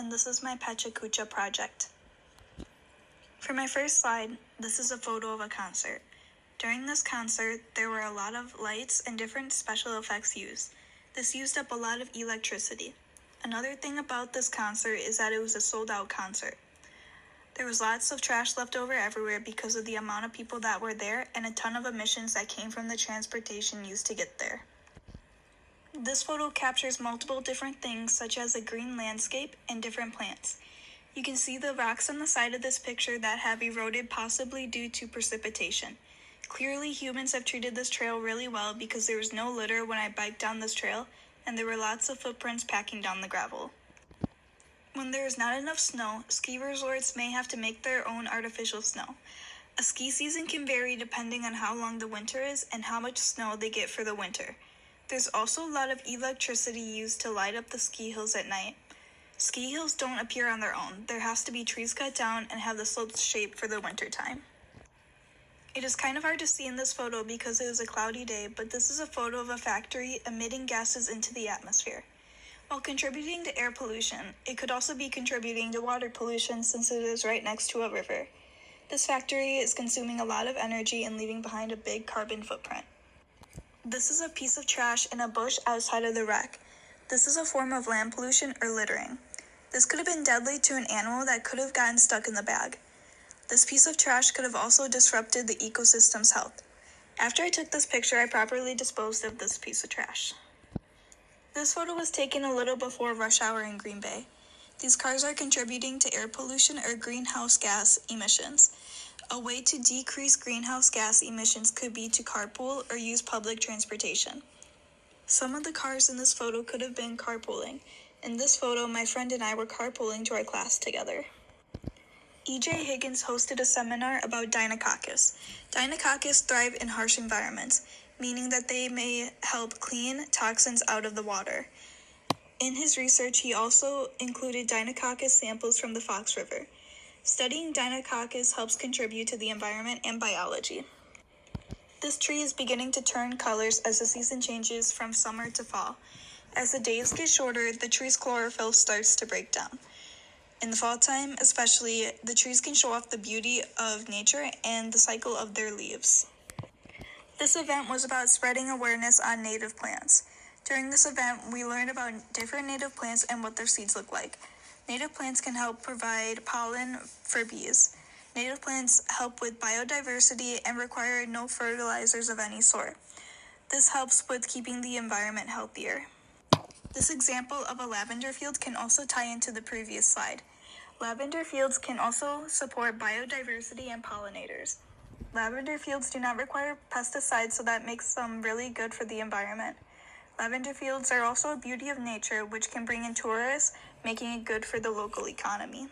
and this is my Pecha Kucha project. For my first slide, this is a photo of a concert. During this concert, there were a lot of lights and different special effects used. This used up a lot of electricity. Another thing about this concert is that it was a sold-out concert. There was lots of trash left over everywhere because of the amount of people that were there and a ton of emissions that came from the transportation used to get there. This photo captures multiple different things such as a green landscape and different plants. You can see the rocks on the side of this picture that have eroded possibly due to precipitation. Clearly humans have treated this trail really well because there was no litter when I biked down this trail and there were lots of footprints packing down the gravel. When there is not enough snow, ski resorts may have to make their own artificial snow. A ski season can vary depending on how long the winter is and how much snow they get for the winter. There's also a lot of electricity used to light up the ski hills at night. Ski hills don't appear on their own. There has to be trees cut down and have the slopes shaped for the winter time. It is kind of hard to see in this photo because it is a cloudy day, but this is a photo of a factory emitting gases into the atmosphere. While contributing to air pollution, it could also be contributing to water pollution since it is right next to a river. This factory is consuming a lot of energy and leaving behind a big carbon footprint. This is a piece of trash in a bush outside of the wreck. This is a form of land pollution or littering. This could have been deadly to an animal that could have gotten stuck in the bag. This piece of trash could have also disrupted the ecosystem's health. After I took this picture, I properly disposed of this piece of trash. This photo was taken a little before rush hour in Green Bay. These cars are contributing to air pollution or greenhouse gas emissions. A way to decrease greenhouse gas emissions could be to carpool or use public transportation. Some of the cars in this photo could have been carpooling. In this photo, my friend and I were carpooling to our class together. E.J. Higgins hosted a seminar about Deinococcus. Deinococcus thrive in harsh environments, meaning that they may help clean toxins out of the water. In his research, he also included Deinococcus samples from the Fox River. Studying Deinococcus helps contribute to the environment and biology. This tree is beginning to turn colors as the season changes from summer to fall. As the days get shorter, the tree's chlorophyll starts to break down. In the fall time, especially, the trees can show off the beauty of nature and the cycle of their leaves. This event was about spreading awareness on native plants. During this event, we learned about different native plants and what their seeds look like. Native plants can help provide pollen for bees. Native plants help with biodiversity and require no fertilizers of any sort. This helps with keeping the environment healthier. This example of a lavender field can also tie into the previous slide. Lavender fields can also support biodiversity and pollinators. Lavender fields do not require pesticides, so that makes them really good for the environment. Lavender fields are also a beauty of nature, which can bring in tourists, making it good for the local economy.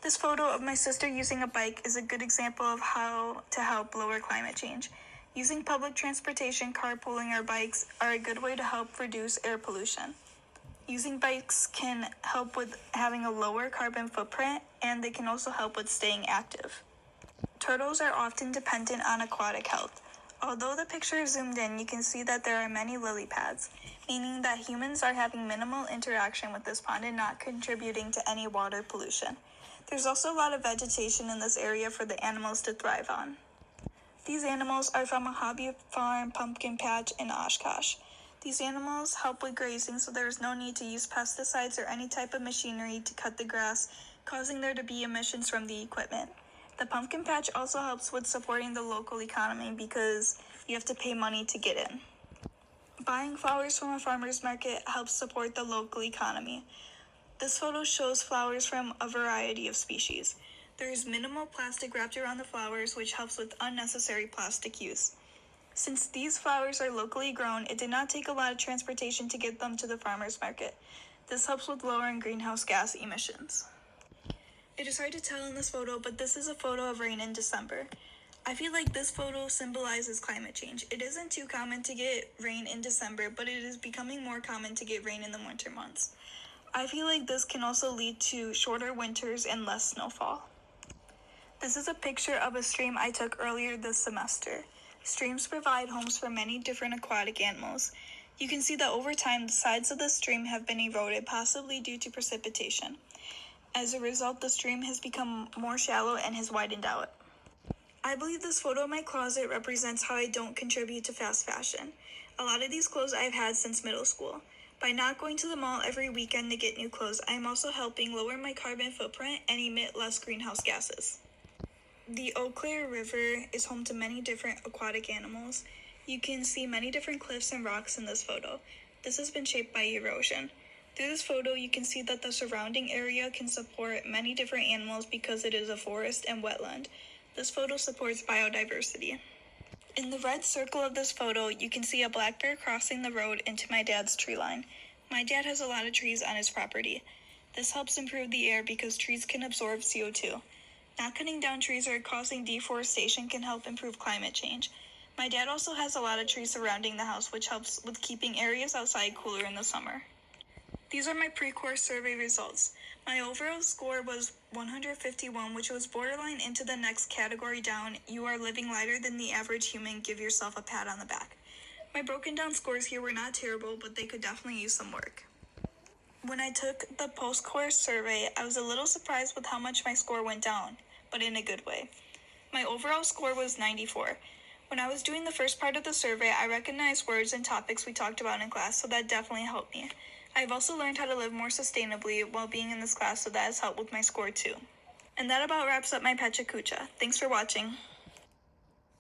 This photo of my sister using a bike is a good example of how to help lower climate change. Using public transportation, carpooling, or bikes are a good way to help reduce air pollution. Using bikes can help with having a lower carbon footprint, and they can also help with staying active. Turtles are often dependent on aquatic health. Although the picture is zoomed in, you can see that there are many lily pads, meaning that humans are having minimal interaction with this pond and not contributing to any water pollution. There's also a lot of vegetation in this area for the animals to thrive on. These animals are from a hobby farm pumpkin patch in Oshkosh. These animals help with grazing, so there is no need to use pesticides or any type of machinery to cut the grass, causing there to be emissions from the equipment. The pumpkin patch also helps with supporting the local economy because you have to pay money to get in. Buying flowers from a farmer's market helps support the local economy. This photo shows flowers from a variety of species. There is minimal plastic wrapped around the flowers, which helps with unnecessary plastic use. Since these flowers are locally grown, it did not take a lot of transportation to get them to the farmer's market. This helps with lowering greenhouse gas emissions. It is hard to tell in this photo, but this is a photo of rain in December. I feel like this photo symbolizes climate change. It isn't too common to get rain in December, but it is becoming more common to get rain in the winter months. I feel like this can also lead to shorter winters and less snowfall. This is a picture of a stream I took earlier this semester. Streams provide homes for many different aquatic animals. You can see that over time, the sides of the stream have been eroded, possibly due to precipitation. As a result, the stream has become more shallow and has widened out. I believe this photo of my closet represents how I don't contribute to fast fashion. A lot of these clothes I've had since middle school. By not going to the mall every weekend to get new clothes, I am also helping lower my carbon footprint and emit less greenhouse gases. The Eau Claire River is home to many different aquatic animals. You can see many different cliffs and rocks in this photo. This has been shaped by erosion. Through this photo, you can see that the surrounding area can support many different animals because it is a forest and wetland. This photo supports biodiversity. In the red circle of this photo, you can see a black bear crossing the road into my dad's tree line. My dad has a lot of trees on his property. This helps improve the air because trees can absorb CO2. Not cutting down trees or causing deforestation can help improve climate change. My dad also has a lot of trees surrounding the house, which helps with keeping areas outside cooler in the summer. These are my pre-course survey results. My overall score was 151, which was borderline into the next category down. You are living lighter than the average human. Give yourself a pat on the back. My broken down scores here were not terrible, but they could definitely use some work. When I took the post-course survey, I was a little surprised with how much my score went down, but in a good way. My overall score was 94. When I was doing the first part of the survey, I recognized words and topics we talked about in class, so that definitely helped me. I've also learned how to live more sustainably while being in this class, so that has helped with my score too. And that about wraps up my Pecha Kucha. Thanks for watching.